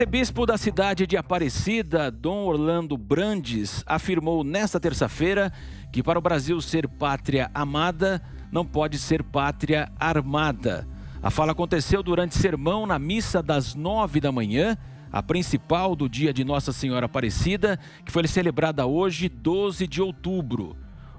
O bispo da cidade de Aparecida, Dom Orlando Brandes, afirmou nesta terça-feira que para o Brasil ser pátria amada, não pode ser pátria armada. A fala aconteceu durante sermão na missa das 9 da manhã, a principal do dia de Nossa Senhora Aparecida, que foi celebrada hoje, 12 de outubro.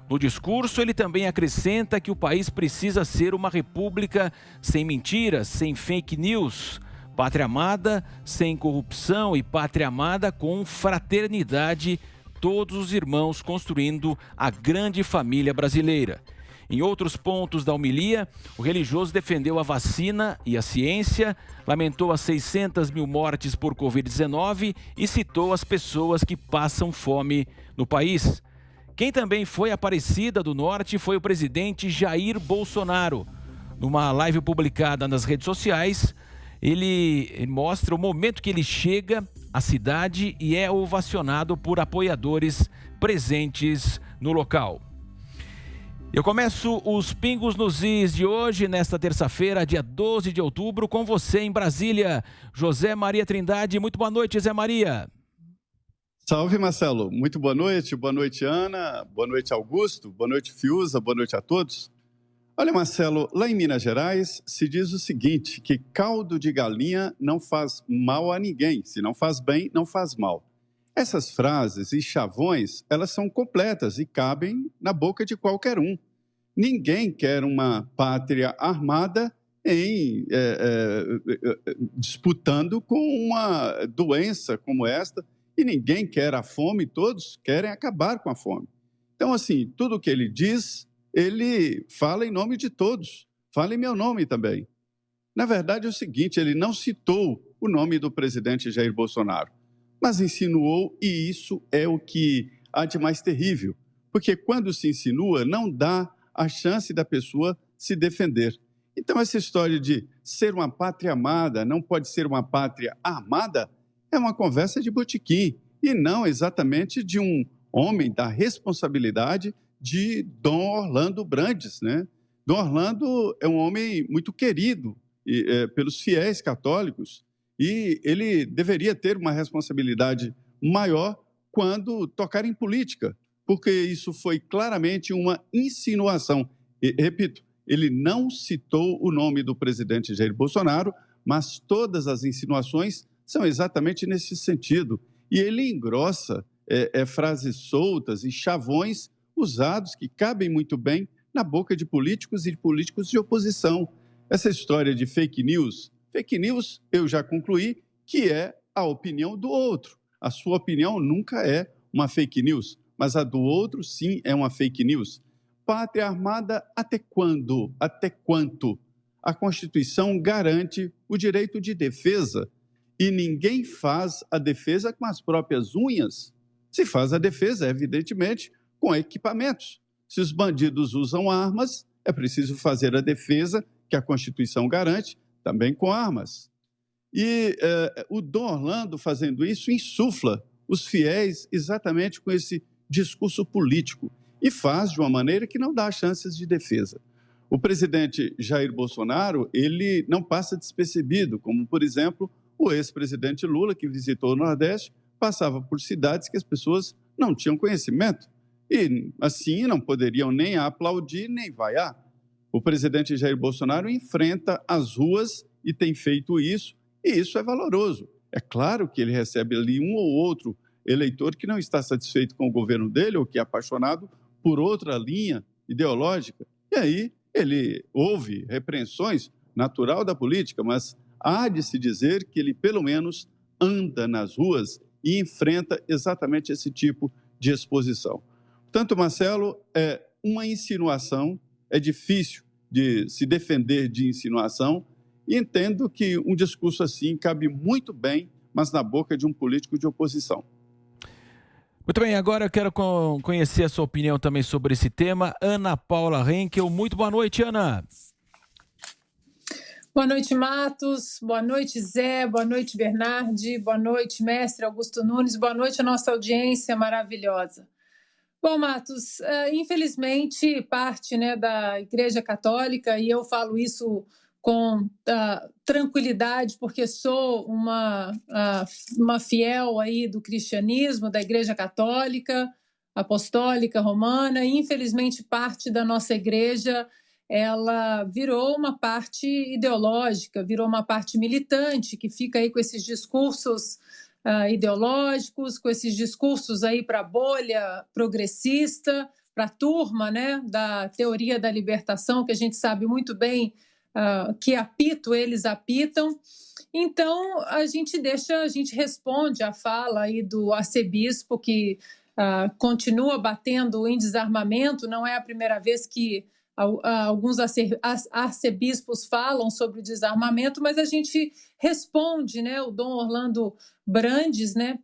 No discurso, ele também acrescenta que o país precisa ser uma república sem mentiras, sem fake news, pátria amada sem corrupção e pátria amada com fraternidade, todos os irmãos construindo a grande família brasileira. Em outros pontos da homilia, o religioso defendeu a vacina e a ciência, lamentou as 600 mil mortes por Covid-19 e citou as pessoas que passam fome no país. Quem também foi a Aparecida do Norte foi o presidente Jair Bolsonaro. Numa live publicada nas redes sociais, ele mostra o momento que ele chega à cidade e é ovacionado por apoiadores presentes no local. Eu começo os Pingos nos Is de hoje, nesta terça-feira, dia 12 de outubro, com você em Brasília, José Maria Trindade. Muito boa noite, Zé Maria. Salve, Marcelo. Muito boa noite, Ana, boa noite, Augusto, boa noite, Fiuza, boa noite a todos. Olha, Marcelo, lá em Minas Gerais se diz o seguinte, que caldo de galinha não faz mal a ninguém, se não faz bem, não faz mal. Essas frases e chavões, elas são completas e cabem na boca de qualquer um. Ninguém quer uma pátria armada disputando com uma doença como esta, e ninguém quer a fome, todos querem acabar com a fome. Então, assim, tudo o que ele diz, ele fala em nome de todos, fala em meu nome também. Na verdade, é o seguinte, ele não citou o nome do presidente Jair Bolsonaro, mas insinuou, e isso é o que há de mais terrível, porque quando se insinua, não dá a chance da pessoa se defender. Então, essa história de ser uma pátria amada, não pode ser uma pátria armada, é uma conversa de botequim, e não exatamente de um homem da responsabilidade de Dom Orlando Brandes, né? Dom Orlando é um homem muito querido pelos fiéis católicos, e ele deveria ter uma responsabilidade maior quando tocar em política, porque isso foi claramente uma insinuação. E, repito, ele não citou o nome do presidente Jair Bolsonaro, mas todas as insinuações são exatamente nesse sentido. E ele engrossa frases soltas e chavões usados que cabem muito bem na boca de políticos e de políticos de oposição. Essa história de fake news eu já concluí que é a opinião do outro. A sua opinião nunca é uma fake news, mas a do outro sim é uma fake news. Pátria armada até quando? Até quanto? A Constituição garante o direito de defesa e ninguém faz a defesa com as próprias unhas. Se faz a defesa, evidentemente, com equipamentos. Se os bandidos usam armas, é preciso fazer a defesa que a Constituição garante, também com armas. E o Dom Orlando, fazendo isso, insufla os fiéis exatamente com esse discurso político e faz de uma maneira que não dá chances de defesa. O presidente Jair Bolsonaro, ele não passa despercebido, como, por exemplo, o ex-presidente Lula, que visitou o Nordeste, passava por cidades que as pessoas não tinham conhecimento e, assim, não poderiam nem aplaudir nem vaiar. O presidente Jair Bolsonaro enfrenta as ruas e tem feito isso, e isso é valoroso. É claro que ele recebe ali um ou outro eleitor que não está satisfeito com o governo dele ou que é apaixonado por outra linha ideológica. E aí ele ouve repreensões, natural da política, mas há de se dizer que ele, pelo menos, anda nas ruas e enfrenta exatamente esse tipo de exposição. Portanto, Marcelo, é uma insinuação, é difícil de se defender de insinuação, e entendo que um discurso assim cabe muito bem, mas na boca de um político de oposição. Muito bem, agora eu quero conhecer a sua opinião também sobre esse tema. Ana Paula Henkel, muito boa noite, Ana. Boa noite, Matos. Boa noite, Zé. Boa noite, Bernardi. Boa noite, mestre Augusto Nunes. Boa noite à nossa audiência maravilhosa. Bom, Matos, infelizmente, parte da Igreja Católica, e eu falo isso com tranquilidade, porque sou uma fiel aí do cristianismo, da Igreja Católica, Apostólica, Romana, e infelizmente parte da nossa igreja ela virou uma parte ideológica, virou uma parte militante, que fica aí com esses discursos ideológicos, com esses discursos aí para a bolha progressista, para a turma, né, da teoria da libertação, que a gente sabe muito bem que apito eles apitam. Então, a gente responde à fala aí do arcebispo, que continua batendo em desarmamento. Não é a primeira vez que alguns arcebispos falam sobre o desarmamento, mas a gente responde, né? O Dom Orlando Brandes, né?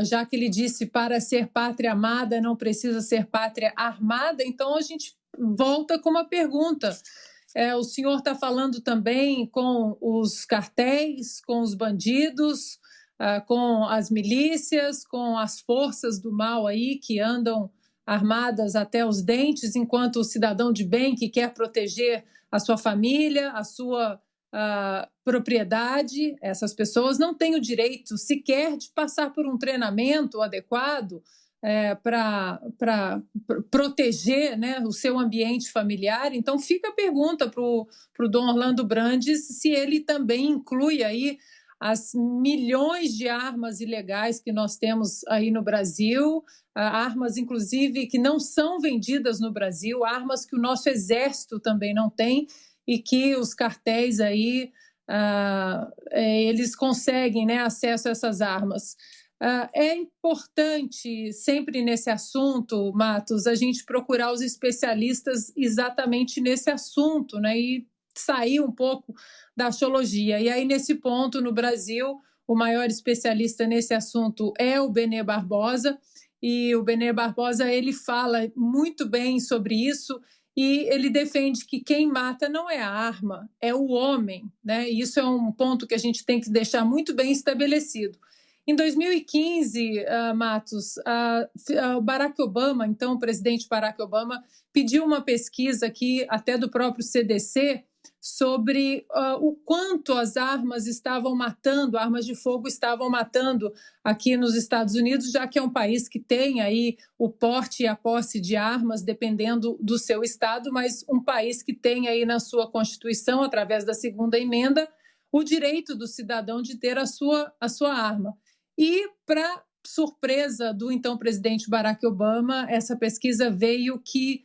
Já que ele disse, para ser pátria amada não precisa ser pátria armada, então a gente volta com uma pergunta. O senhor está falando também com os cartéis, com os bandidos, com as milícias, com as forças do mal aí que andam armadas até os dentes, enquanto o cidadão de bem que quer proteger a sua família, a sua propriedade, essas pessoas não têm o direito sequer de passar por um treinamento adequado para proteger, né, o seu ambiente familiar. Então fica a pergunta para o Dom Orlando Brandes se ele também inclui aí as milhões de armas ilegais que nós temos aí no Brasil, armas, inclusive, que não são vendidas no Brasil, armas que o nosso exército também não tem e que os cartéis aí, eles conseguem, né, acesso a essas armas. É importante, sempre nesse assunto, Matos, a gente procurar os especialistas exatamente nesse assunto, né, e sair um pouco da axiologia. E aí, nesse ponto, no Brasil, o maior especialista nesse assunto é o Benê Barbosa, e o Benê Barbosa, ele fala muito bem sobre isso, e ele defende que quem mata não é a arma, é o homem, né? E isso é um ponto que a gente tem que deixar muito bem estabelecido. Em 2015, Matos, o Barack Obama, então o presidente Barack Obama, pediu uma pesquisa aqui, até do próprio CDC, sobre o quanto as armas estavam matando, armas de fogo estavam matando aqui nos Estados Unidos, já que é um país que tem aí o porte e a posse de armas, dependendo do seu estado, mas um país que tem aí na sua Constituição, através da segunda emenda, o direito do cidadão de ter a sua arma. E, para surpresa do então presidente Barack Obama, essa pesquisa veio que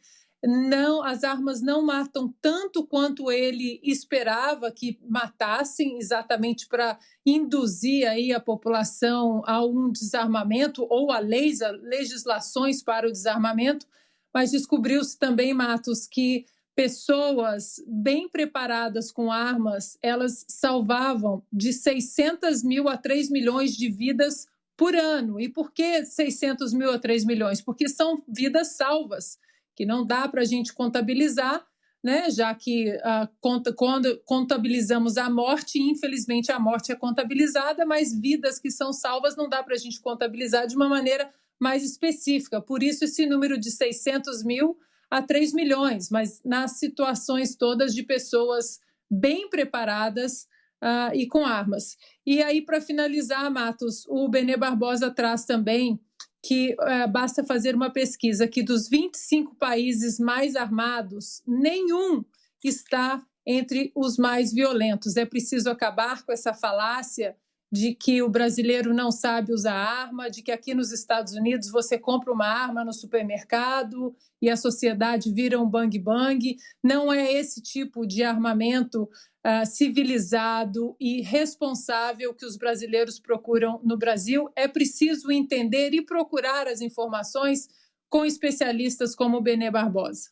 as armas não matam tanto quanto ele esperava que matassem, exatamente para induzir aí a população a um desarmamento ou a legislações para o desarmamento, mas descobriu-se também, Matos, que pessoas bem preparadas com armas, elas salvavam de 600 mil a 3 milhões de vidas por ano. E por que 600 mil a 3 milhões? Porque são vidas salvas, que não dá para a gente contabilizar, né? Já que quando contabilizamos a morte, infelizmente a morte é contabilizada, mas vidas que são salvas não dá para a gente contabilizar de uma maneira mais específica. Por isso esse número de 600 mil a 3 milhões, mas nas situações todas de pessoas bem preparadas e com armas. E aí, para finalizar, Matos, o Benê Barbosa traz também que basta fazer uma pesquisa que dos 25 países mais armados, nenhum está entre os mais violentos. É preciso acabar com essa falácia de que o brasileiro não sabe usar arma, de que aqui nos Estados Unidos você compra uma arma no supermercado e a sociedade vira um bang-bang. Não é esse tipo de armamento civilizado e responsável que os brasileiros procuram no Brasil. É preciso entender e procurar as informações com especialistas como o Benê Barbosa.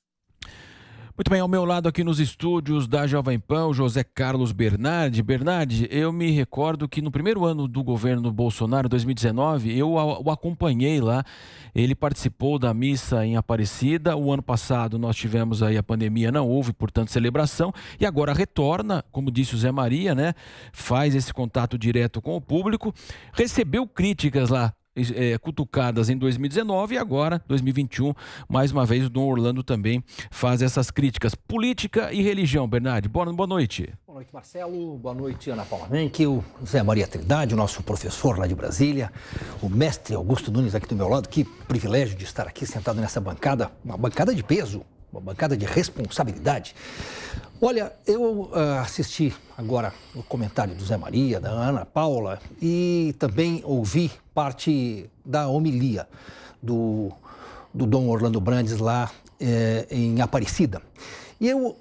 Muito bem, ao meu lado aqui nos estúdios da Jovem Pan, o José Carlos Bernardi. Bernardi, eu me recordo que no primeiro ano do governo Bolsonaro, 2019, eu o acompanhei lá. Ele participou da missa em Aparecida. O ano passado nós tivemos aí a pandemia, não houve, portanto, celebração. E agora retorna, como disse o Zé Maria, né? Faz esse contato direto com o público. Recebeu críticas lá cutucadas em 2019 e agora, 2021, mais uma vez o Dom Orlando também faz essas críticas. Política e religião, Bernardi. Boa noite. Boa noite, Marcelo. Boa noite, Ana Paula Menck, o Zé Maria Trindade, o nosso professor lá de Brasília, o mestre Augusto Nunes aqui do meu lado. Que privilégio de estar aqui sentado nessa bancada, uma bancada de peso, uma bancada de responsabilidade. Olha, eu assisti agora o comentário do Zé Maria, da Ana Paula, e também ouvi parte da homilia do Dom Orlando Brandes lá em Aparecida. E eu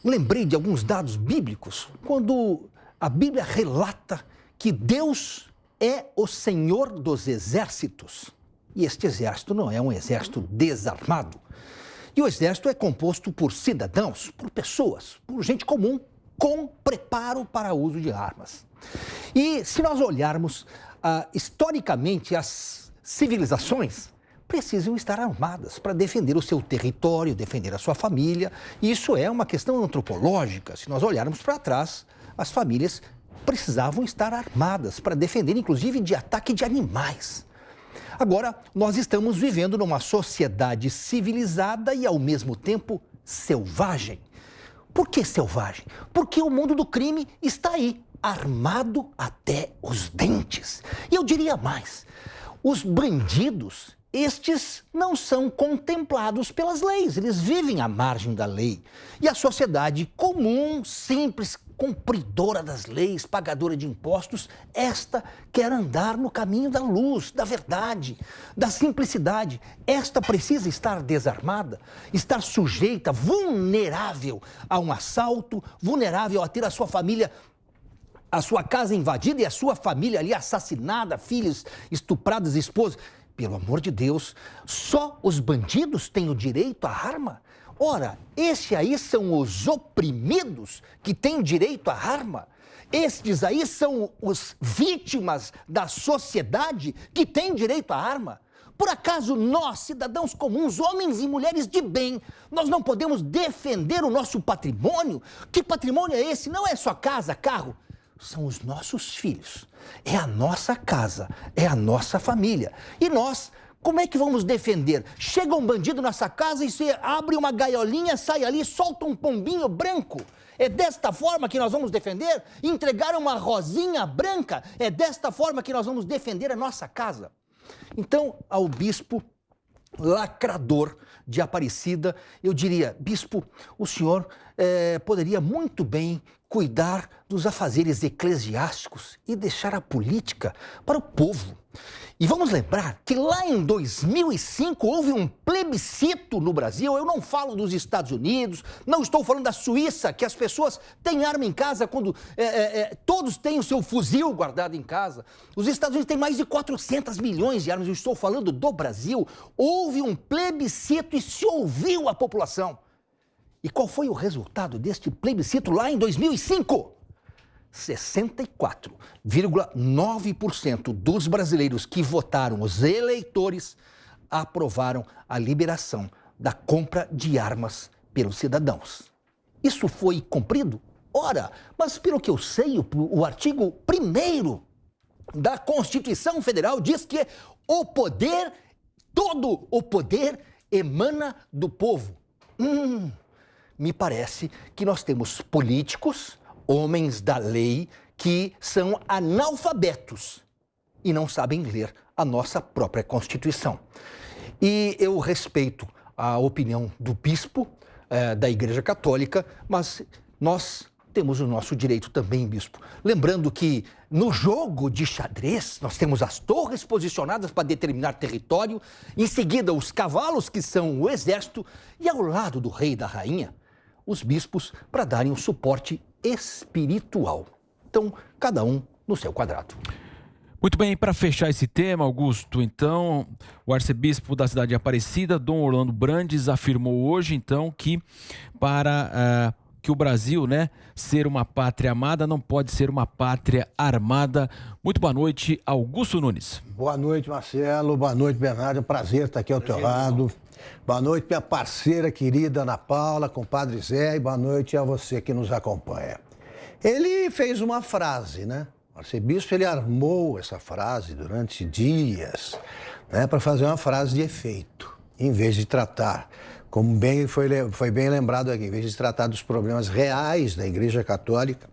lembrei de alguns dados bíblicos, quando a Bíblia relata que Deus é o Senhor dos exércitos. E este exército não é um exército desarmado. E o exército é composto por cidadãos, por pessoas, por gente comum, com preparo para o uso de armas. E se nós olharmos historicamente, as civilizações precisam estar armadas para defender o seu território, defender a sua família. E isso é uma questão antropológica. Se nós olharmos para trás, as famílias precisavam estar armadas para defender, inclusive, de ataque de animais. Agora, nós estamos vivendo numa sociedade civilizada e, ao mesmo tempo, selvagem. Por que selvagem? Porque o mundo do crime está aí, armado até os dentes. E eu diria mais, os bandidos, estes não são contemplados pelas leis, eles vivem à margem da lei. E a sociedade comum, simples, cumpridora das leis, pagadora de impostos, esta quer andar no caminho da luz, da verdade, da simplicidade. Esta precisa estar desarmada, estar sujeita, vulnerável a um assalto, vulnerável a ter a sua família, a sua casa invadida e a sua família ali assassinada, filhos estuprados, esposas. Pelo amor de Deus, só os bandidos têm o direito à arma? Ora, esses aí são os oprimidos que têm direito à arma? Estes aí são os vítimas da sociedade que têm direito à arma? Por acaso nós, cidadãos comuns, homens e mulheres de bem, nós não podemos defender o nosso patrimônio? Que patrimônio é esse? Não é só casa, carro. São os nossos filhos, é a nossa casa, é a nossa família. E nós, como é que vamos defender? Chega um bandido na sua casa e você abre uma gaiolinha, sai ali, solta um pombinho branco. É desta forma que nós vamos defender? Entregar uma rosinha branca? É desta forma que nós vamos defender a nossa casa? Então, ao bispo lacrador de Aparecida, eu diria, bispo, o senhor poderia muito bem cuidar dos afazeres eclesiásticos e deixar a política para o povo. E vamos lembrar que lá em 2005 houve um plebiscito no Brasil. Eu não falo dos Estados Unidos, não estou falando da Suíça, que as pessoas têm arma em casa quando todos têm o seu fuzil guardado em casa. Os Estados Unidos têm mais de 400 milhões de armas. Eu estou falando do Brasil. Houve um plebiscito e se ouviu a população. E qual foi o resultado deste plebiscito lá em 2005? 64,9% dos brasileiros que votaram, os eleitores, aprovaram a liberação da compra de armas pelos cidadãos. Isso foi cumprido? Ora, mas pelo que eu sei, o artigo 1º da Constituição Federal diz que o poder, todo o poder, emana do povo. Me parece que nós temos políticos, homens da lei, que são analfabetos e não sabem ler a nossa própria Constituição. E eu respeito a opinião do bispo da Igreja Católica, mas nós temos o nosso direito também, bispo. Lembrando que no jogo de xadrez, nós temos as torres posicionadas para determinar território, em seguida os cavalos, que são o exército, e ao lado do rei e da rainha, os bispos para darem um suporte espiritual. Então, cada um no seu quadrado. Muito bem, para fechar esse tema, Augusto, então, o arcebispo da cidade de Aparecida, Dom Orlando Brandes, afirmou hoje, então, que para que o Brasil, ser uma pátria amada, não pode ser uma pátria armada. Muito boa noite, Augusto Nunes. Boa noite, Marcelo. Boa noite, Bernardo. É um prazer estar aqui ao teu lado. Boa noite, minha parceira querida Ana Paula, compadre Zé, e boa noite a você que nos acompanha. Ele fez uma frase, O arcebispo, ele armou essa frase durante dias, né, para fazer uma frase de efeito, em vez de tratar, como bem foi bem lembrado aqui, em vez de tratar dos problemas reais da Igreja Católica,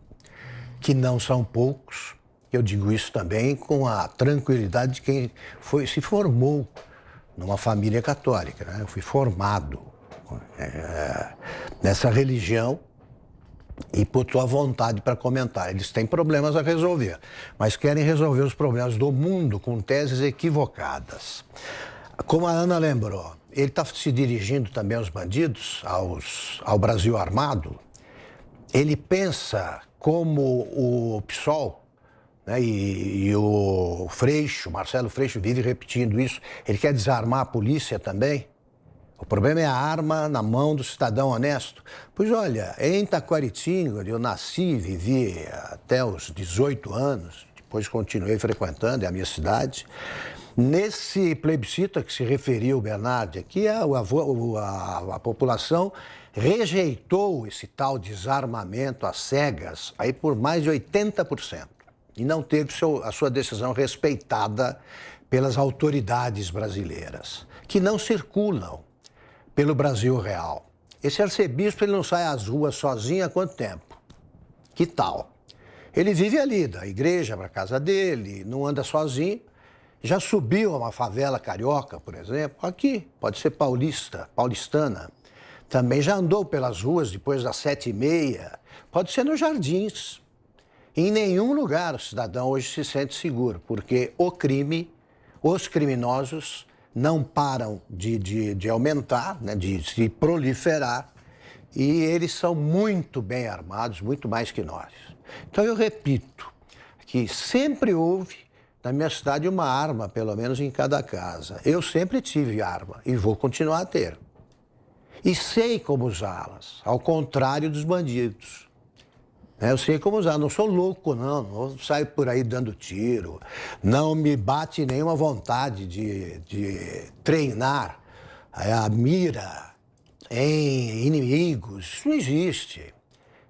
que não são poucos. Eu digo isso também com a tranquilidade de quem se formou numa família católica, né? Eu fui formado nessa religião e por tua vontade para comentar. Eles têm problemas a resolver, mas querem resolver os problemas do mundo com teses equivocadas. Como a Ana lembrou, ele está se dirigindo também aos bandidos, ao Brasil armado. Ele pensa como o PSOL, né, e o Freixo, Marcelo Freixo, vive repetindo isso. Ele quer desarmar a polícia também. O problema é a arma na mão do cidadão honesto. Pois olha, em Taquaritinga, onde eu nasci e vivi até os 18 anos, depois continuei frequentando, é a minha cidade. Nesse plebiscito a que se referiu o Bernardi aqui, a população rejeitou esse tal desarmamento às cegas aí por mais de 80%. E não teve a sua decisão respeitada pelas autoridades brasileiras, que não circulam pelo Brasil real. Esse arcebispo, ele não sai às ruas sozinho há quanto tempo? Que tal? Ele vive ali, da igreja para a casa dele, não anda sozinho. Já subiu a uma favela carioca, por exemplo, aqui, pode ser paulistana. Também já andou pelas ruas depois das 7h30, pode ser nos Jardins. Em nenhum lugar o cidadão hoje se sente seguro, porque os criminosos não param de aumentar, né, de se proliferar, e eles são muito bem armados, muito mais que nós. Então eu repito que sempre houve na minha cidade uma arma, pelo menos em cada casa. Eu sempre tive arma e vou continuar a ter. E sei como usá-las, ao contrário dos bandidos. Eu sei como usar, não sou louco, não saio por aí dando tiro, não me bate nenhuma vontade de treinar a mira em inimigos, isso não existe.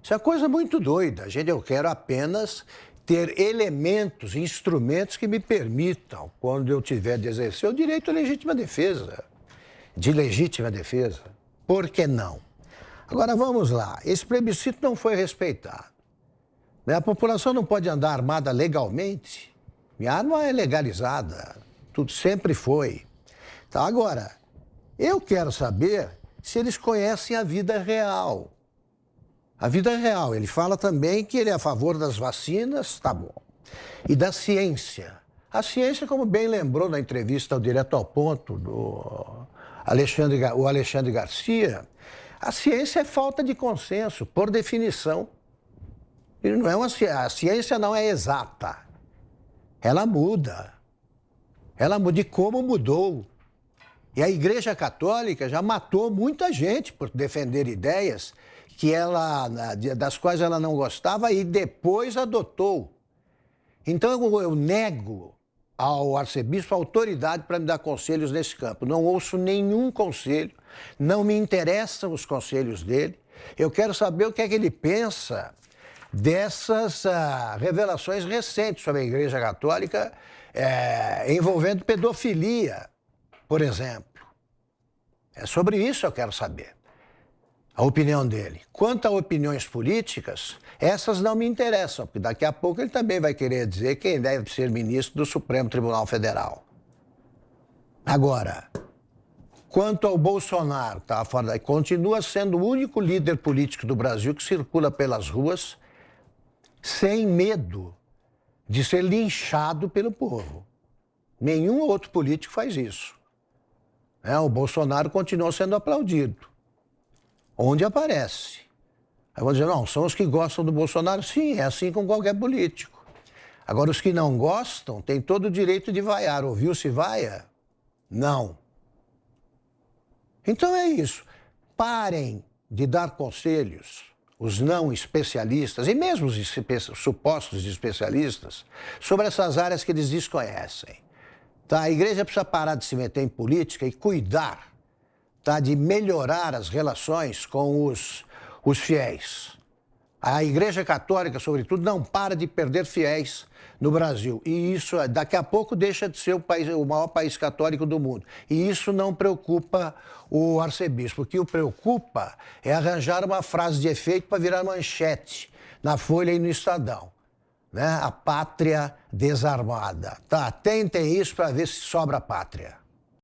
Isso é coisa muito doida, eu quero apenas ter elementos, instrumentos que me permitam, quando eu tiver de exercer o direito à legítima defesa, de legítima defesa, por que não? Agora vamos lá, esse plebiscito não foi respeitado. A população não pode andar armada legalmente. Minha arma é legalizada, tudo sempre foi. Então, agora, eu quero saber se eles conhecem a vida real. A vida real, ele fala também que ele é a favor das vacinas, tá bom, e da ciência. A ciência, como bem lembrou na entrevista ao Direto ao Ponto do Alexandre Garcia, a ciência é falta de consenso, por definição. A ciência não é exata, ela muda. Ela muda, e como mudou. E a Igreja Católica já matou muita gente por defender ideias das quais ela não gostava e depois adotou. Então eu nego ao arcebispo a autoridade para me dar conselhos nesse campo. Não ouço nenhum conselho, não me interessam os conselhos dele. Eu quero saber o que é que ele pensa dessas revelações recentes sobre a Igreja Católica envolvendo pedofilia, por exemplo. É sobre isso que eu quero saber, a opinião dele. Quanto a opiniões políticas, essas não me interessam, porque daqui a pouco ele também vai querer dizer quem deve ser ministro do Supremo Tribunal Federal. Agora, quanto ao Bolsonaro, continua sendo o único líder político do Brasil que circula pelas ruas sem medo de ser linchado pelo povo. Nenhum outro político faz isso. O Bolsonaro continua sendo aplaudido, onde aparece. Aí vão dizer, não, são os que gostam do Bolsonaro. Sim, é assim com qualquer político. Agora, os que não gostam têm todo o direito de vaiar. Ouviu se vaia? Não. Então é isso. Parem de dar conselhos, os não especialistas, e mesmo os supostos especialistas, sobre essas áreas que eles desconhecem. A igreja precisa parar de se meter em política e cuidar, de melhorar as relações com os fiéis. A Igreja Católica, sobretudo, não para de perder fiéis no Brasil. E isso, daqui a pouco, deixa de ser o maior país católico do mundo. E isso não preocupa o arcebispo. O que o preocupa é arranjar uma frase de efeito para virar manchete na Folha e no Estadão. Né? A pátria desarmada. Tá, tentem isso para ver se sobra pátria.